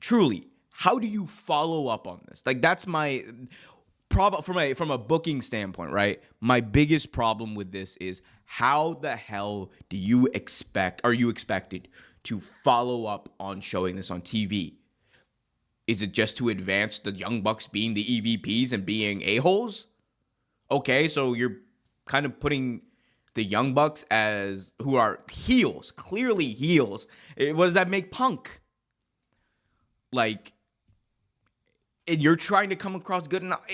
truly, how do you follow up on this? Like, that's my problem from a booking standpoint, right? My biggest problem with this is how the hell are you expected to follow up on showing this on TV? Is it just to advance the Young Bucks being the EVPs and being a-holes? Okay, so you're kind of putting the Young Bucks as who are heels, clearly heels. What does that make Punk? Like, and you're trying to come across good enough.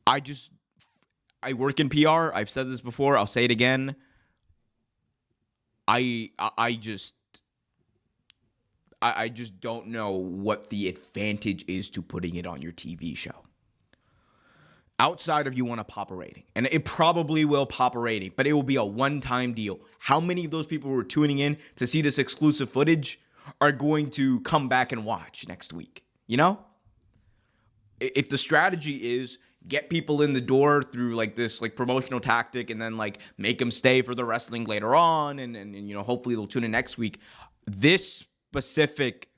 I work in PR. I've said this before. I'll say it again. I just don't know what the advantage is to putting it on your TV show. Outside of you want to pop a rating. And it probably will pop a rating, but it will be a one-time deal. How many of those people who are tuning in to see this exclusive footage are going to come back and watch next week? You know? If the strategy is get people in the door through like this like promotional tactic and then like make them stay for the wrestling later on and you know, hopefully they'll tune in next week. This specific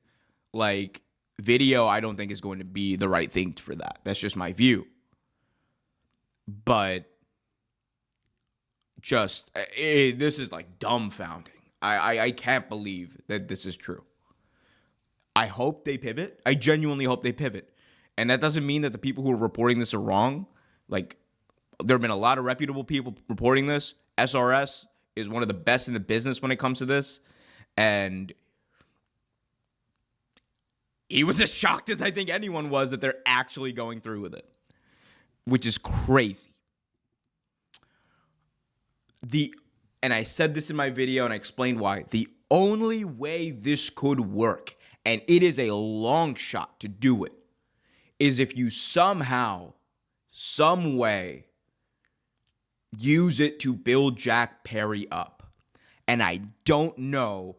like video I don't think is going to be the right thing for that. That's just my view. But just this is like dumbfounding. I can't believe that this is true. I hope they pivot. I genuinely hope they pivot. And that doesn't mean that the people who are reporting this are wrong. Like, there have been a lot of reputable people reporting this. SRS is one of the best in the business when it comes to this. And he was as shocked as I think anyone was that they're actually going through with it, which is crazy. And I said this in my video and I explained why. The only way this could work, and it is a long shot to do it, is if you somehow, some way, use it to build Jack Perry up. And I don't know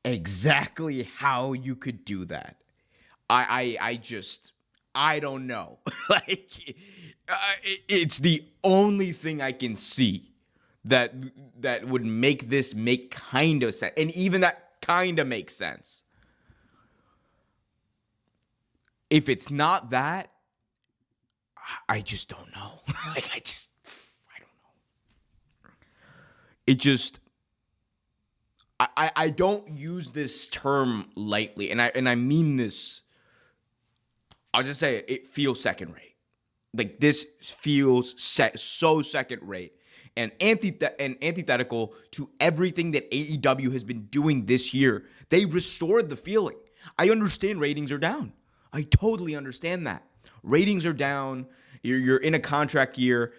exactly how you could do that. I don't know. Like, it's the only thing I can see that would make this make kind of sense. And even that kind of makes sense. If it's not that, I just don't know. Like, I don't know. It just, I don't use this term lightly, and I mean this. I'll just say it feels second rate. Like, this feels so second rate and antithetical to everything that AEW has been doing this year. They restored the feeling. I understand ratings are down. I totally understand that. Ratings are down. You're in a contract year.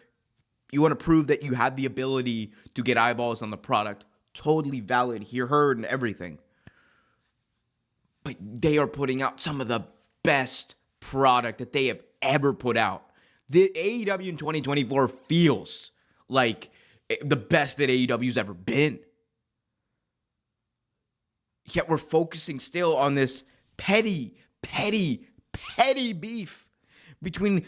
You want to prove that you had the ability to get eyeballs on the product. Totally valid, heard, and everything. But they are putting out some of the best product that they have ever put out. The AEW in 2024 feels like the best that AEW's ever been. Yet we're focusing still on this petty beef between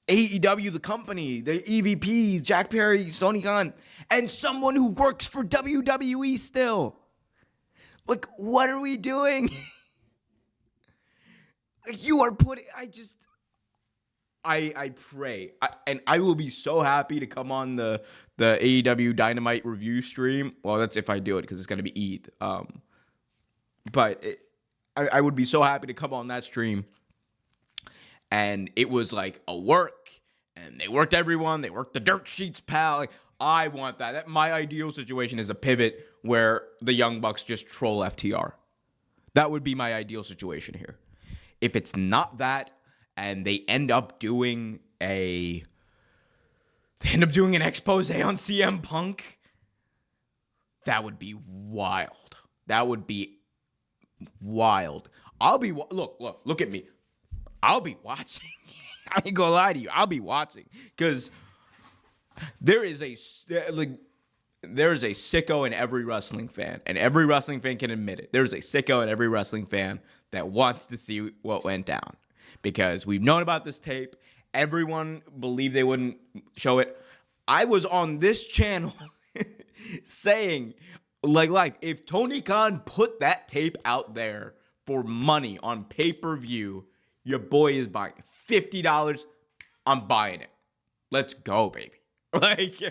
AEW, the company, the EVPs, Jack Perry, Tony Khan, and someone who works for WWE still. Like, what are we doing? You are putting, I pray, and I will be so happy to come on the AEW Dynamite review stream. Well, that's if I do it, because it's going to be Eid. But I would be so happy to come on that stream. And it was like a work, and they worked everyone. They worked the dirt sheets, pal. Like, I want that. My ideal situation is a pivot where the Young Bucks just troll FTR. That would be my ideal situation here. If it's not that, and they end up doing an expose on CM Punk, that would be wild. That would be wild. Look at me. I'll be watching. I ain't gonna lie to you. I'll be watching, because there is a sicko in every wrestling fan, and every wrestling fan can admit it. There's a sicko in every wrestling fan that wants to see what went down, because we've known about this tape. Everyone believed they wouldn't show it. I was on this channel saying, Like life. If Tony Khan put that tape out there for money on pay-per-view, your boy is buying $50. I'm buying it. Let's go, baby. Like,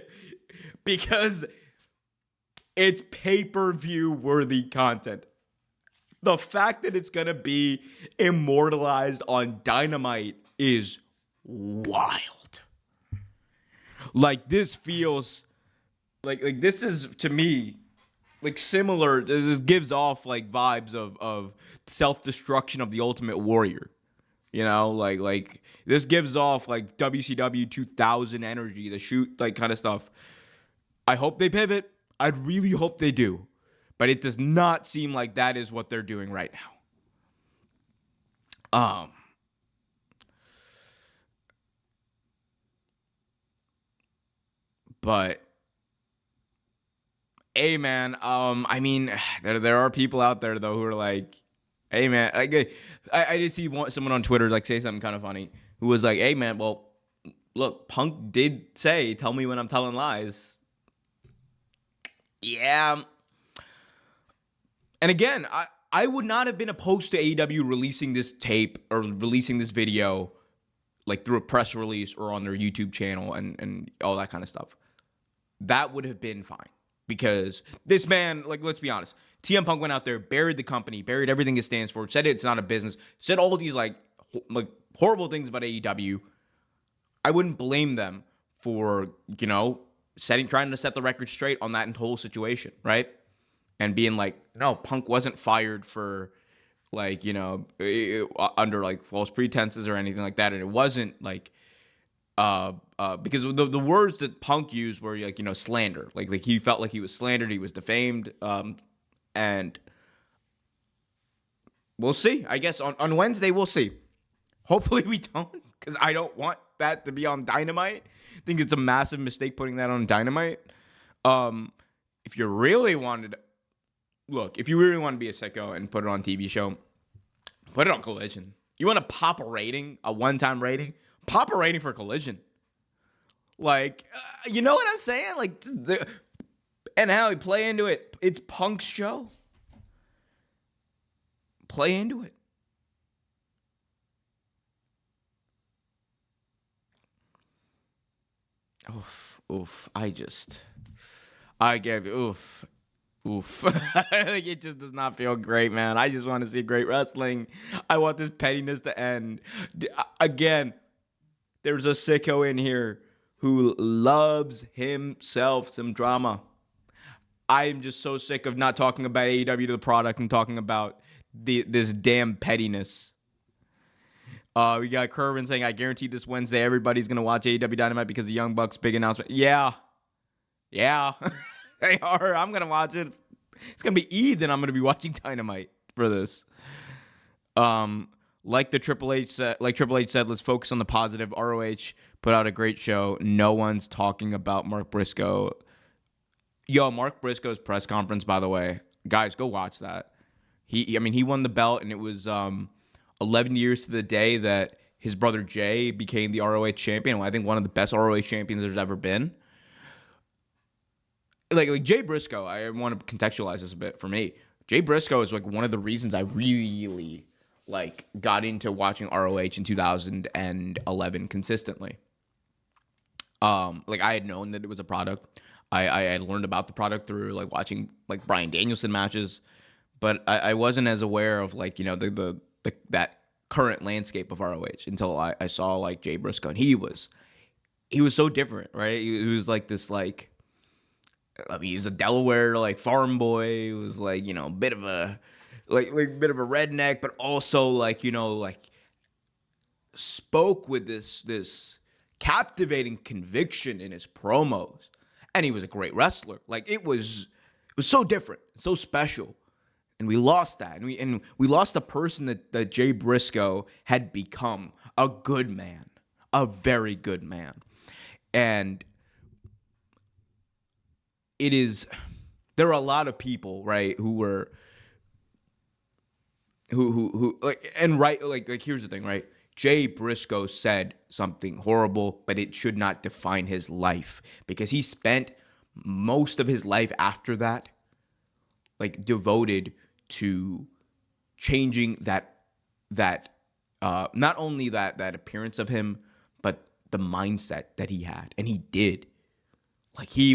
because it's pay-per-view worthy content. The fact that it's going to be immortalized on Dynamite is wild. Like, this feels like this is, to me, like similar. This gives off like vibes of self-destruction of the Ultimate Warrior. You know, like this gives off like WCW 2000 energy, the shoot like kind of stuff. I hope they pivot. I really hope they do. But it does not seem like that is what they're doing right now. But hey, man. I mean, there are people out there though who are like, hey, man. I did see someone on Twitter like say something kind of funny who was like, hey, man. Well, look, Punk did say, "Tell me when I'm telling lies." Yeah. And again, I would not have been opposed to AEW releasing this tape or releasing this video like through a press release or on their YouTube channel and all that kind of stuff. That would have been fine. Because this man, like, let's be honest, CM Punk went out there, buried the company, buried everything it stands for, said it's not a business, said all these like horrible things about AEW. I wouldn't blame them for, you know, trying to set the record straight on that whole situation, right? And being like, no, Punk wasn't fired for, like, you know, under like false pretenses or anything like that, and it wasn't like, because the words that Punk used were like, you know, slander, like he felt like he was slandered, he was defamed, and we'll see. I guess on Wednesday we'll see. Hopefully we don't, because I don't want that to be on Dynamite. I think it's a massive mistake putting that on Dynamite. If you really wanted. Look, if you really want to be a sicko and put it on TV show, put it on Collision. You want to pop a rating, a one-time rating? Pop a rating for Collision. Like, you know what I'm saying? Like, and how we play into it. It's Punk's show. Play into it. Oof. Oof. Like, it just does not feel great, man. I just want to see great wrestling. I want this pettiness to end. Again, there's a sicko in here who loves himself some drama. I am just so sick of not talking about AEW to the product and talking about this damn pettiness. We got Kervin saying, I guarantee this Wednesday everybody's going to watch AEW Dynamite because the Young Bucks big announcement. Yeah. They are. I'm going to watch it. It's going to be Eid, and I'm going to be watching Dynamite for this. Like Triple H said, let's focus on the positive. ROH put out a great show. No one's talking about Mark Briscoe. Yo, Mark Briscoe's press conference, by the way. Guys, go watch that. He won the belt, and it was 11 years to the day that his brother Jay became the ROH champion. I think one of the best ROH champions there's ever been. Like Jay Briscoe, I want to contextualize this a bit for me. Jay Briscoe is like one of the reasons I really like got into watching ROH in 2011 consistently. Like I had known that it was a product. I had learned about the product through like watching like Bryan Danielson matches, but I wasn't as aware of like, you know, the that current landscape of ROH until I saw like Jay Briscoe, and he was so different, right? He was like this like. I mean, he was a Delaware like farm boy. He was like, you know, bit of a bit of a redneck, but also like, you know, like spoke with this captivating conviction in his promos, and he was a great wrestler. Like it was so different, so special, and we lost that, and we lost the person that Jay Briscoe had become, a good man, a very good man, and. There are a lot of people, right, who like, and right, like here's the thing, right? Jay Briscoe said something horrible, but it should not define his life, because he spent most of his life after that like devoted to changing that not only that appearance of him, but the mindset that he had, and he did. Like he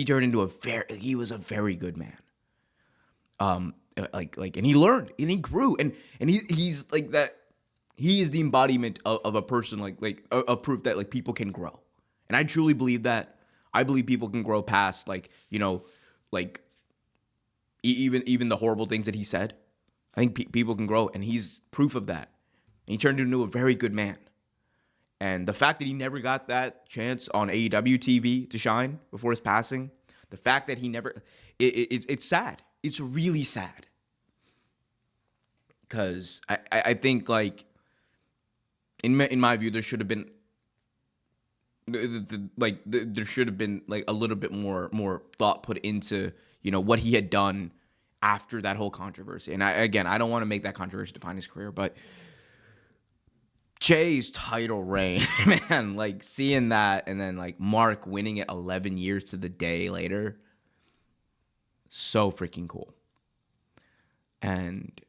turned into he was a very good man. And he learned and he grew and he's like that. He is the embodiment of a person like a proof that like people can grow, and I truly believe that. I believe people can grow past even the horrible things that he said. I think people can grow, and he's proof of that. And he turned into a very good man. And the fact that he never got that chance on AEW TV to shine before his passing, the fact that he never, it's sad. It's really sad. Because I think like, in my view, there should have been, there should have been like a little bit more thought put into, what he had done after that whole controversy. And I don't want to make that controversy define his career, but Jay's title reign, man, like seeing that and then like Mark winning it 11 years to the day later, so freaking cool. And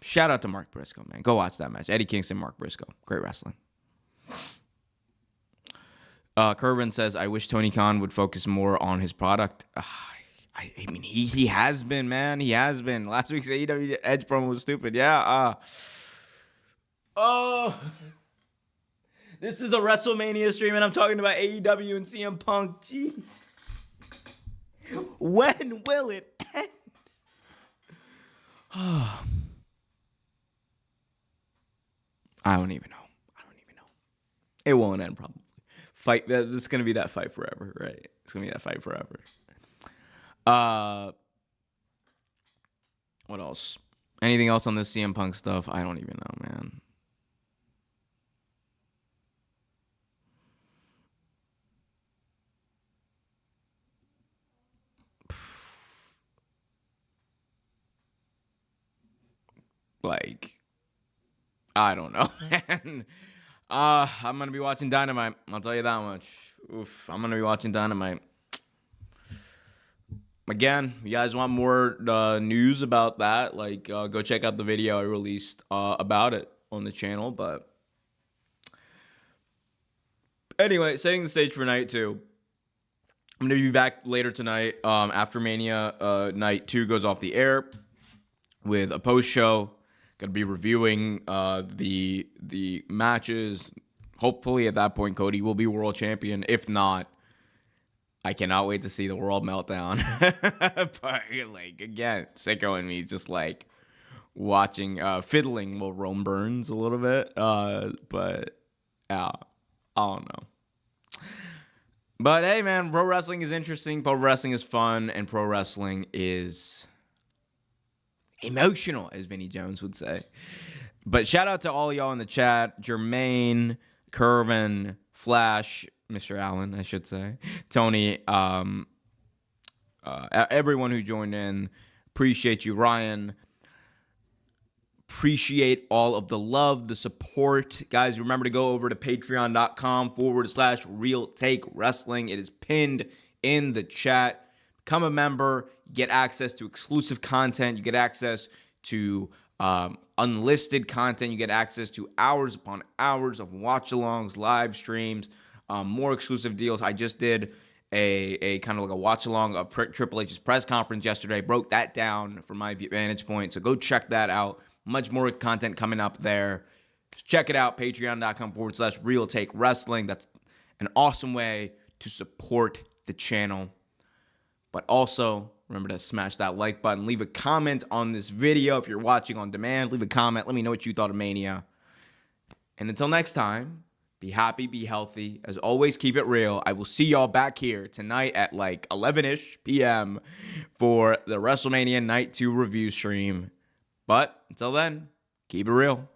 shout out to Mark Briscoe, man. Go watch that match. Eddie Kingston, Mark Briscoe. Great wrestling. Kerwin says, I wish Tony Khan would focus more on his product. I mean, he has been, man. He has been. Last week's AEW Edge promo was stupid. Yeah. This is a WrestleMania stream, and I'm talking about AEW and CM Punk. Jeez. When will it end? I don't even know. It won't end, probably. Fight. This is going to be that fight forever, right? It's going to be that fight forever. What else? Anything else on this CM Punk stuff? I don't even know, man. Like, I don't know, man. I'm going to be watching Dynamite. I'll tell you that much. Oof, I'm going to be watching Dynamite. Again, you guys want more news about that, like, go check out the video I released about it on the channel. But anyway, setting the stage for night 2. I'm going to be back later tonight after Mania. Night 2 goes off the air with a post-show. Going to be reviewing the matches. Hopefully at that point, Cody will be world champion. If not, I cannot wait to see the world meltdown. But like, again, Sicko and me is just like watching, fiddling with Rome Burns a little bit. But yeah, I don't know. But hey, man, pro wrestling is interesting. Pro wrestling is fun, and pro wrestling is emotional, as Vinny Jones would say. But shout out to all y'all in the chat: Jermaine, Curvin, Flash, Mr. Allen, I should say, Tony, everyone who joined in. Appreciate you, Ryan. Appreciate all of the love, the support. Guys, remember to go over to patreon.com/Real Take Wrestling. It is pinned in the chat. Become a member. Get access to exclusive content. You get access to unlisted content. You get access to hours upon hours of watch-alongs, live streams, more exclusive deals. I just did a kind of like a watch-along of Triple H's press conference yesterday. Broke that down from my vantage point. So go check that out. Much more content coming up there. Check it out. Patreon.com/Real Take Wrestling. That's an awesome way to support the channel. But also, remember to smash that like button. Leave a comment on this video. If you're watching on demand, leave a comment. Let me know what you thought of Mania. And until next time, be happy, be healthy. As always, keep it real. I will see y'all back here tonight at like 11-ish p.m. for the WrestleMania Night 2 review stream. But until then, keep it real.